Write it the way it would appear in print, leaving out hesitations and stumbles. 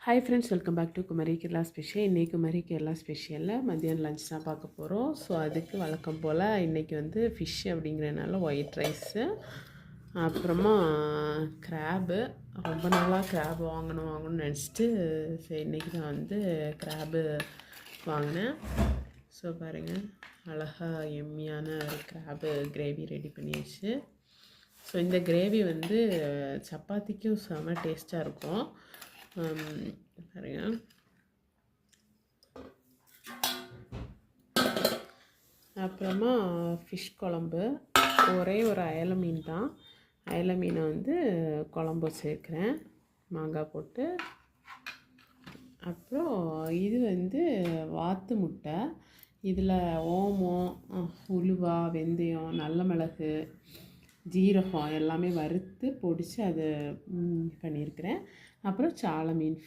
Hi friends, welcome back to Kumari Kerala special. இன்றைக்கி குமரி கேரளா ஸ்பெஷலில் மதியானம் lunch தான் பார்க்க போகிறோம். ஸோ அதுக்கு வழக்கம் போல் இன்றைக்கி வந்து ஃபிஷ் அப்படிங்கிறனால ஒயிட் ரைஸு, அப்புறமா கிராபு. ரொம்ப நாளாக கிராப் வாங்கணும்னு நினச்சிட்டு சரி இன்றைக்கி தான் வந்து கிராபு வாங்கினேன். ஸோ பாருங்கள், அழகாக எம்மியான கிராபு கிரேவி ரெடி பண்ணியாச்சு. ஸோ இந்த கிரேவி வந்து சப்பாத்திக்கும் செம்ம டேஸ்ட்டாக இருக்கும். பாருங்க, அப்புறமா ஃபிஷ் குழம்பு. ஒரே ஒரு அயல மீன் தான். அயல மீனை வந்து குழம்பு சேர்க்குறேன் மாங்காய் போட்டு. அப்புறம் இது வந்து வாத்து முட்டை. இதில் ஓமம், உலுவா, வெந்தயம், நல்ல மிளகு, ஜீரகம் எல்லாமே வறுத்து பொடிச்சு அதை பண்ணியிருக்கிறேன். அப்புறம் சால மீன்